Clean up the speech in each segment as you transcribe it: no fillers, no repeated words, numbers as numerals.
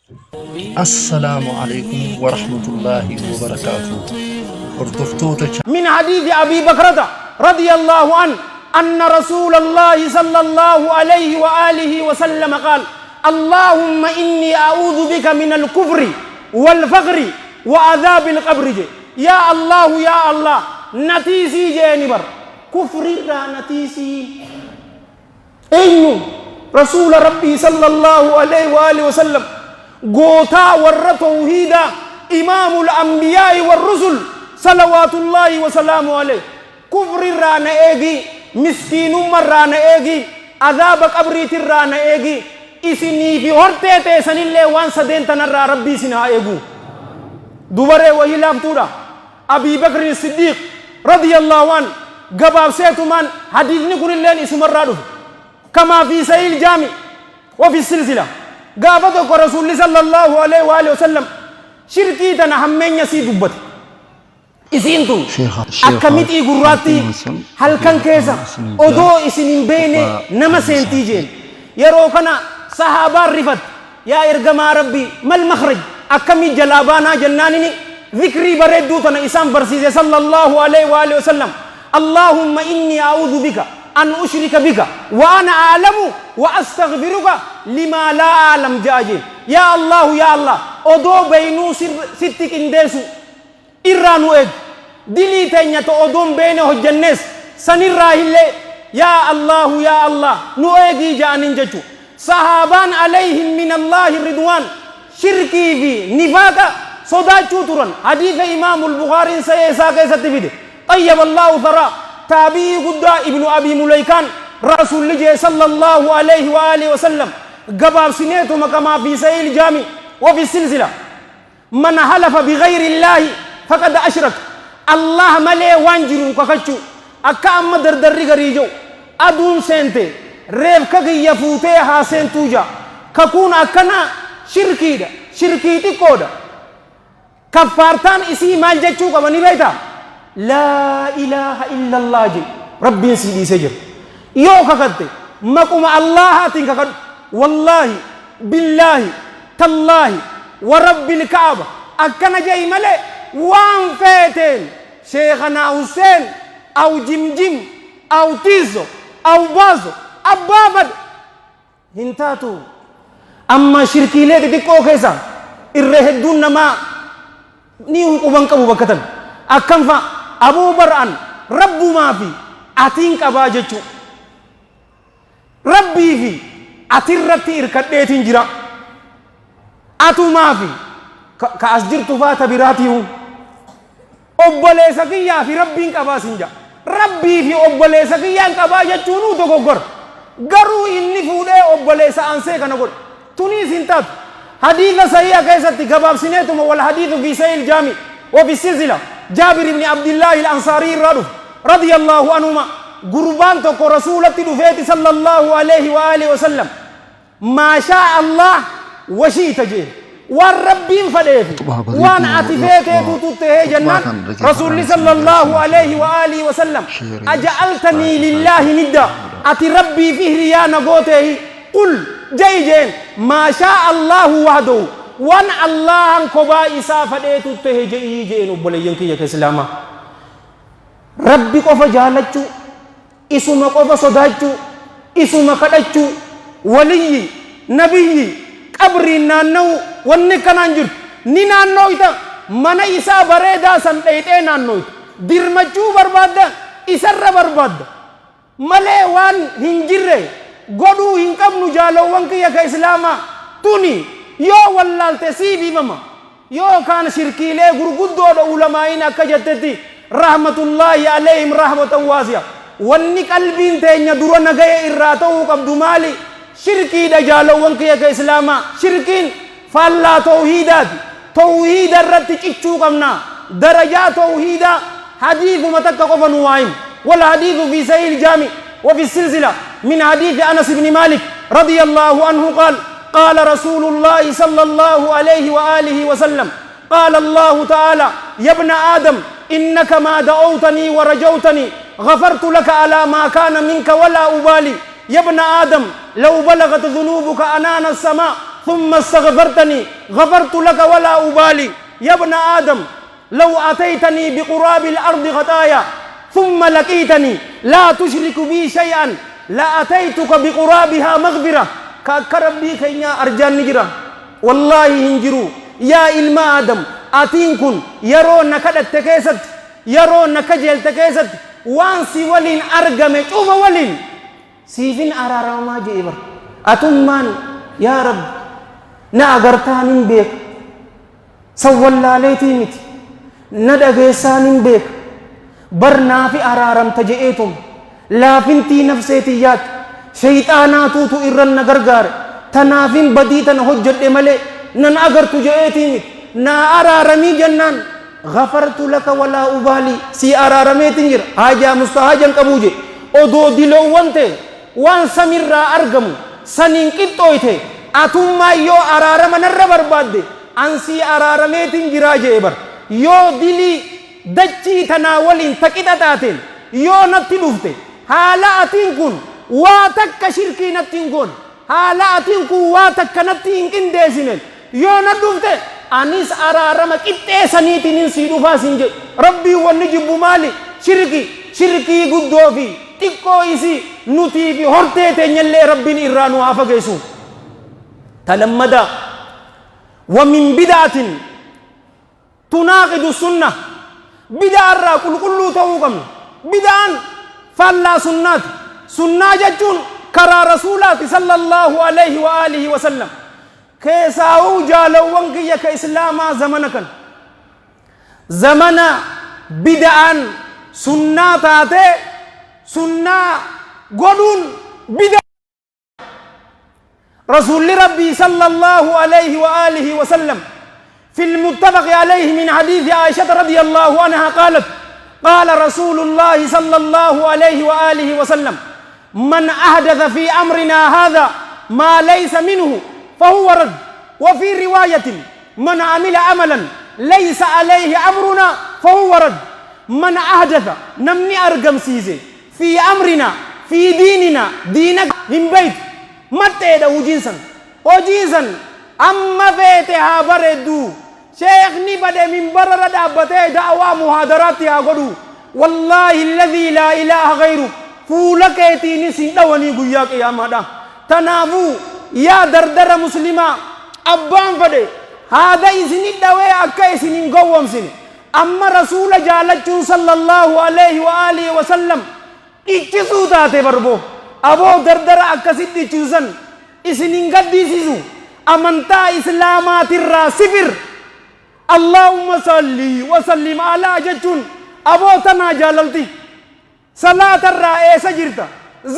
السلام عليكم ورحمة الله وبركاته. من حديث أبي بكرة رضي الله عنه أن رسول الله صلى الله عليه وآله وسلم قال: اللهم إني أعوذ بك من الكفر والفقر وعذاب القبر. يا الله يا الله نتيسي جانبر كفر را نتيسي أينو رسول ربي صلى الله عليه وآله وسلم قوتا ور توحيدا إمام الأنبياء والرسل صلوات الله وسلامه عليه. كفر را نأجي مسكين مرة نأجي عذاب قبر ترى نأجي إسني في هرتة سن الله وان سدين تنرى ربي سنا أيجو دوباره وهي لامتورا أبي بكر الصديق رضي الله عنه جباب سيتمان حديث نقول الله اسم الرادو كما في صحيح الجامع وفي السلسلة قابضك رسول الله صلى الله عليه وآله وسلم شركي تنا همين يسي دبت إسينتو أكمل إيجوراتي هل كان كذا أدو إسنين بينه نمسين تيجين يروكنا صحابة رفت يا إرجما ربي ما المخرج أكمل جلابانا جنانني ذكري بردو تنا إسام برسيز صلى الله عليه وآله وسلم اللهم إني أعوذ بك أن أشرك بك وأنا أعلم وأستغفرك لما لا أعلم جاجي. يا الله أدو بينو ستك إندسو إيرانو إج دلي تانية أدوم بينه الجنس سنيراهيله. يا الله نو إجي جانين جتو صحابان عليهم من الله الرضوان شركي في نفاق صداچو تران. حديث إمام البخاري سيسا كيسا تفيده طيب الله ثرى تابعي قد ابن أبي مليكان رسول الله صلى الله عليه وآله وسلم قباب سنيته كما في صحيح الجامع وفي السلسلة من حلف بغير الله فقد أشرك. الله ملي وانجر ككچو أكا أما دردر غريجو أدون سنتي ريف كغي يفوتي حاسين توجا ككون أكنا شركي تكودا كفارتان اسي مال جچو كماني بيتا لا إله إلا الله جي ربي سيدي سجر يو ككت مقوم الله تنككت والله بالله تالله ورب الكعبة أكنا جاي ملي وان فاتين شيخنا حسين أو جمجم أو تيزو أو بازو أبابد هنتاتو أما شركي لك تكو كيسا إرهدون نما نيو قبان كبو بكتن أكم فا أبو بران ربو ما في أتين كباجتو ربي في أترتي إركدتين جرا أتو ما في كأسجرت فات براتيهم أبلي سكيا في ربين كباسنجا ربي في أبلي سكيا كباجتو نو تكوكر غرو إني فودي أبلي سأنسي كنقول توني سنتات حديث صحيح كيسة كباب سنتم والحديث في صحيح الجامع وفي السلسلة جابر بن عبد الله الأنصاري رضي الله عنهما قربان تكو رسولة دفيت صلى الله عليه وآله وسلم ما شاء الله وشيت جيه والربين فديه وان عتفيت تتته جنان رسول صلى الله عليه وآله وسلم أجعلتني لله ندا أتي ربي فيه ريان قوته قل جيجين ما شاء الله وحده وان الله كبا إسافة تته جيجين وبلين كي يكسلاما ربي قف جالتشو اسم قف صداتشو اسم قدتشو ولي نبي قبري نانو ونكنانجر نينانو إتا من إسا بريدا سنتين نانو درمجو برباد إسر برباد ملي وان هنجره goduu hin qabnu jaalawwan kiyya ka islaama tuni yoo wallaalte siifi mama yoo kaan shirkiilee gurguddoodha ulamaa'iin akka jettetti rahmatullaahi alayhim rahmatan waasi'a wanni qalbiin teenya dura nagaya irraa ta'uu qabdu maali shirkiidha jaalawwan kiyya ka islaama shirkiin faallaa tawhiidaati tawhiida irratti cichuu qabna darajaa tawhiida hadiithuma takka qofa nu waa'im wal hadiithu fi sahih al-jaami وفي السلسلة من حديث أنس بن مالك رضي الله عنه قال رسول الله صلى الله عليه وآله وسلم قال الله تعالى يا ابن آدم إنك ما دعوتني ورجوتني غفرت لك على ما كان منك ولا أبالي يا ابن آدم لو بلغت ذنوبك أنان السماء ثم استغفرتني غفرت لك ولا أبالي يا ابن آدم لو أتيتني بقراب الأرض خطايا ثم لقيتني لا تشرك بي شيئا لأتيتك بقرابها مغفرة كربي كينيا أرجان نجرا والله هنجرو يا إلما آدم أتين كن يرون نكدت تكيست يرون نكجل تكيست وانسي ولين أرقم شوف ولين سيفين أرارما جيبر أتمان يا رب نا أغرتان بيك سوال ليتي مت ندقيسان بيك برنا في أرارم تجئيتم لا فنتي نفسيتيات شيطاناتو تو إرن نغرغار تنافين بديتا هجد ملي نن أغرت جئيتي مت نا أرارمي جنان غفرت لك ولا أبالي سي أرارمي تنجر حاجة مستحاجا كبوجي odoo diloowwante waan samirraa argamu saniin qixxooyte atummaa yoo araarama narra barbaadde ansii araarameetiin jiraa jee bar yoo dilii dachii tanaa waliin taqixa taateen yoo natti dhufte haala atiin kun waa takka shirkii natti hin goone haala atiin kun waa takka natti hin qindeessinen yoo na dhufte anis araarama qixxeessaniitiin sii dhufaa siin jedhe rabbii wanni jibbu maali shirkii guddoo fi xiqqoo isi nutii fi hortee teenyallee rabbiin irraa nu haa fageessu talammada wa min bid'atin tunaaqidu sunnah bid'aa irraa qulqulluu ta'uu qabna bid'aan faallaa sunnaati sunnaa jechuun karaa rasuulaati sallallahu alaihi wa alihi wa sallam keessaa'uu jaalawwan kiyya ka islaamaa zamana kan zamana bid'aan sunnaa taatee سنة قولون بدأ رسول ربي صلى الله عليه وآله وسلم في المتفق عليه من حديث عائشة رضي الله عنها قالت قال رسول الله صلى الله عليه وآله وسلم من أحدث في أمرنا هذا ما ليس منه فهو رد وفي رواية من عمل عملا ليس عليه أمرنا فهو رد من أحدث نمني أرقم سيزي في أمرنا في ديننا دينك من بيت متى ده وجيزا أما فيتها بردو شيخ نبدأ من برر دابته دعوة محاضراتها قدو والله الذي لا إله غيره فولك يتيني سندواني قياك يا مادا تنافو يا دردر مسلمة أبان فده هذا إسني دوي أكا إسنين قوام سني أما رسول جالتشو صلى الله عليه وآله وسلم icchisuu taate barbo aboo dardara akkasitti ichisuusan isinin gaddisiisu amantaa islaamaatirraa sifir allahumma salli wa sallim alaa jechuun aboo tanaa jaalalti salaatarraa eessa jirta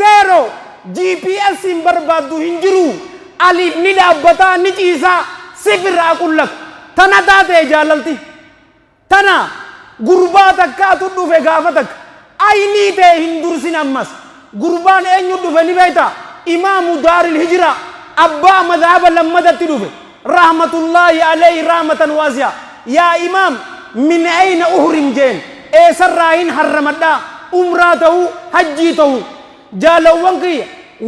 zeero gps hin barbaaddu hin jiru aliif ni dhaabbataa ni ciisaa sifirraa qullak tana taatee jaalalti tana gurbaa takkaatu dhufe gaafa takka أيني تهندور سينامس قربان أنيو دفني بيتا إمام دار الهجرة أبا مذهب لما دتلوه رحمة الله عليه رحمة واسعة يا إمام من أين أهرم جين إيسر راين حرمدا أمراته حجيته جالو وانكي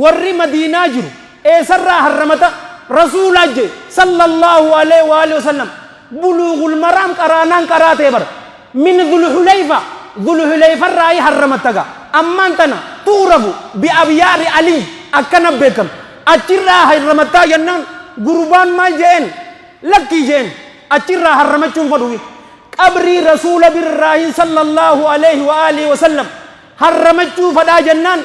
ور مدينة جرو إيسر را حرمتا رسول الله صلى الله عليه وآله وسلم بلوغ المرام كرانان كراتي بر من ذو الحليفة ذو الحليفة راي حرمتها أما أنتنا توربو بأبيار علي أكنا بكم أتشرا حرمتها ينن قربان ما جين لكي جين أتشرا حرمتهم فدوي قبري رسول بالراهي صلى الله عليه وآله وسلم حرمتهم فدا جنان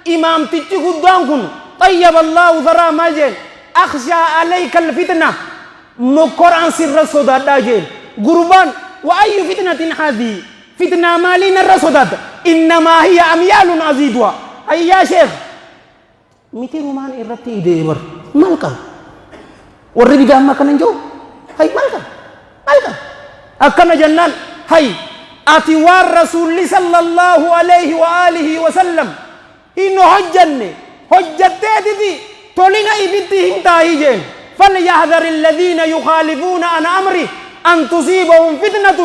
إمام تيجي قدامكم طيب الله ذرا ما جين أخشى عليك الفتنة مقران سر الصداد جين قربان وأي فتنة هذه فتنة مالين الرصدات إنما هي أميال عزيزها أي يا شيخ ميتي رومان إرتي ديبر مالك ورّي جامع كننجو هاي مالك أكنا جنان هاي أتوار رسول صلى الله عليه وآله وسلم إنه حجتي دي تولينا إبتهم تاهيجين فليحذر الذين يخالفون عن أمره أن تصيبهم فتنة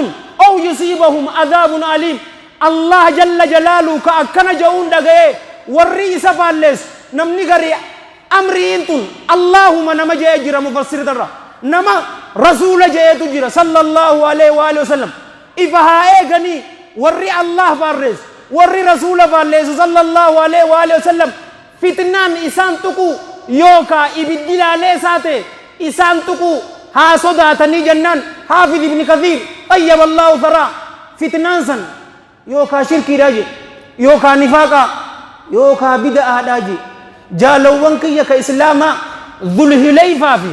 أو يصيبهم عذاب أليم الله جل جلاله كأكنا جون دغه ورّي سفالس نمني غري أمرينتون اللهم نما جاء جرى مفسر ترى نما رسول جاء تجرى صلى الله عليه وآله وسلم إفها إيغني ورّي الله فارس ورّي رسول فارس صلى الله عليه وآله وسلم فتنان إسان تكو يوكا إبدل عليه ساتي إسان تكو ها صداتني جنان حافظ ابن كثير طيب الله ثرى فتنان سن يوكا شركي راجي يوكا نفاقا يوكا بدعة داجي جالوان كيا كإسلاما ذو الهليفة في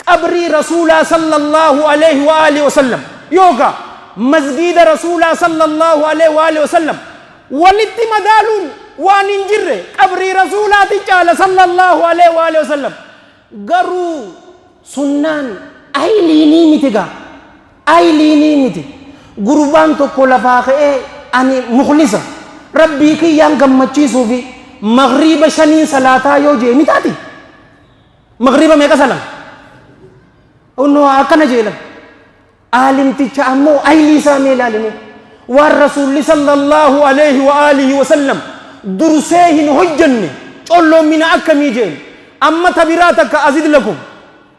قبري رسول صلى الله عليه وآله وسلم يوكا مسجد رسول صلى الله عليه وآله وسلم ولتي مدالون واننجر قبري رسول صلى الله عليه وآله وسلم قروا سنان أيليني متغا أيليني متي قربان تقول فاقئ أني مخلصة ربي كي ينقم مجيسو في مغرب شنين صلاة يوجي متاتي مغرب ميكا سلام أنه أكنا جيلا عالم تجعمو أيلي سامي لالمي والرسول صلى الله عليه وآله وسلم درسيهن هجن قولوا من أكمي جيل أما تبراتك أزيد لكم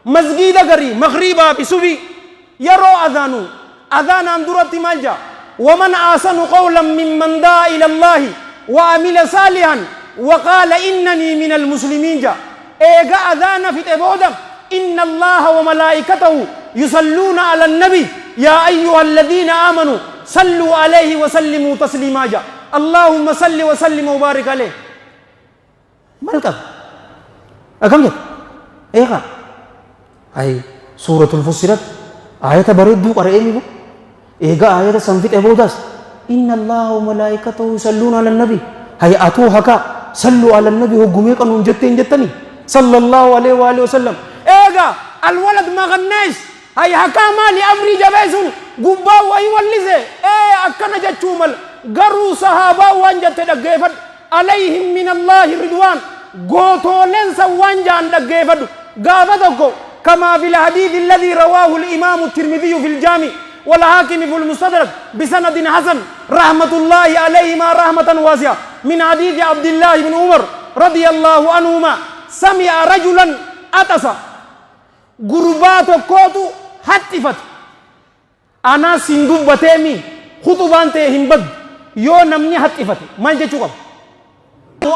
مسجد غري مغربا بسوي يرو أذانو أذان أندرت مالجا ومن أحسن قولا ممن دعا إلى الله وعمل صالحا وقال إنني من المسلمين جا إيغا أذان في تبودا إن الله وملائكته يصلون على النبي يا أيها الذين آمنوا صلوا عليه وسلموا تسليما جا اللهم صل وسلم وبارك عليه مالك أكم جد إيغا أي سورة الفصلت آية بريد دوك أرئيني بو إيغا آية سنفت أبوداس إن الله وملائكته يصلون على النبي هاي أتو هكا صلوا على النبي وقميق أنهم جتين جتني صلى الله عليه وآله وسلم إيغا الولد ما غنيش هاي هكا مالي أمري جبايسون قبا وأي واللزي إيه أكنا جتشومل قروا صحابة وانجت دقيفت عليهم من الله رضوان قوتو لنسا وانجان دقيفت قافتكو كما في الحديث الذي رواه الإمام الترمذي في الجامع والحاكم في المستدرك بسند حسن رحمة الله عليهما رحمة واسعة من حديث عبد الله بن عمر رضي الله عنهما سمع رجلا أتسا قربات كوتو هتفت أنا سندوب بتيمي خطبان تيهم بد يو نمني هتفت ما جتشوكم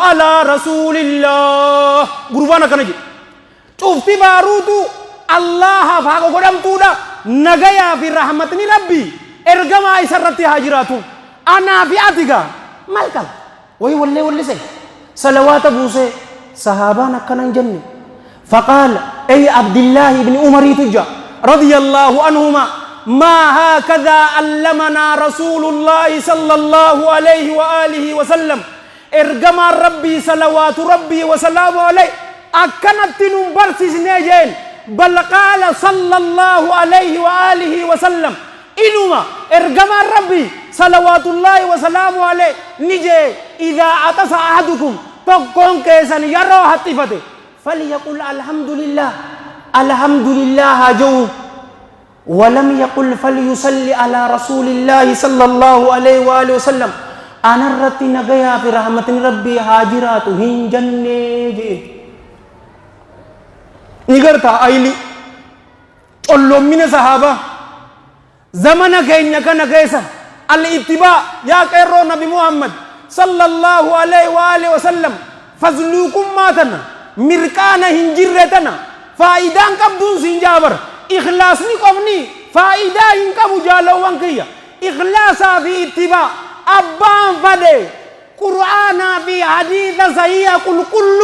على رسول الله قربانا كنجي شوفتي باروتو الله فاقو قدام تودا نغايا في رحمتني ربي ارغما اسرتي هاجراتو انا في اتيغا مالكا وي ولي سي صلوات بوسي صحابانا كنن جنة فقال اي عبد الله بن عمر تجا رضي الله عنهما ما هكذا علمنا رسول الله صلى الله عليه وآله وسلم ارغما ربي صلوات ربي وسلامه عليه أكنت نبرسس نيجين بل قال صلى الله عليه وآله وسلم إنما ارغما ربي صلوات الله وسلامه عليه نجي إذا عطس أحدكم تقون كيسان يرى هتفته فليقل الحمد لله جو ولم يقل فليصلي على رسول الله صلى الله عليه وآله وسلم أنا رتي نغيا في رحمة ربي هاجرات هنجنة نيغرتا أيلي قلوا من صحابة زمن كينيا كان كيسا الاتباع يا كيرو نبي محمد صلى الله عليه وآله وسلم فضلكم ماتنا مركانا هنجرتنا فايدان كبدون سنجابر إخلاصني قفني فائدة إنك مجالوان كيا إخلاصا في اتباع أبان فدي قرآن في حديث صحيح كل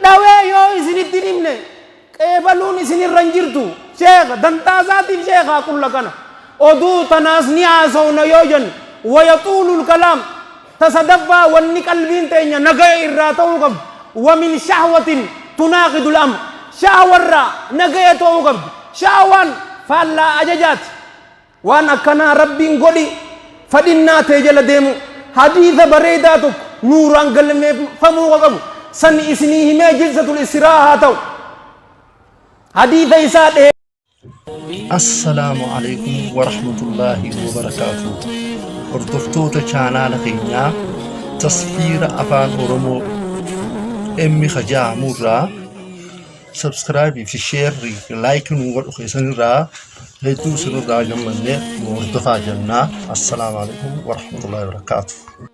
دوي يو إسن التنمني كيبالون إسن الرنجرتو شيخ دنتازات الشيخ كل كنا أدو تناسني عصون يوجن ويطول الكلام تصدفا ونك البين تينيا نغي إراتو ومن شهوة تناقض الأمر شهوة را نغي توقف شاوان فلا أججات وانا كان ربي نقولي فدينا تجل ديمو حديث بريداتك نوران قلمي فمو وقبو سن إسنيه ما جلسة الإسراحة تو حديث إساد السلام عليكم ورحمة الله وبركاته هردفتوتا چانال خينيا تصفير أفان أورمو emmi khajaamurraa subscribe fi share like nu godhu keessanirraa hedduu isinirraa gammannee nu hordofaa jennaa. Assalaamu alaikum warahmatullahi wabarakatuh.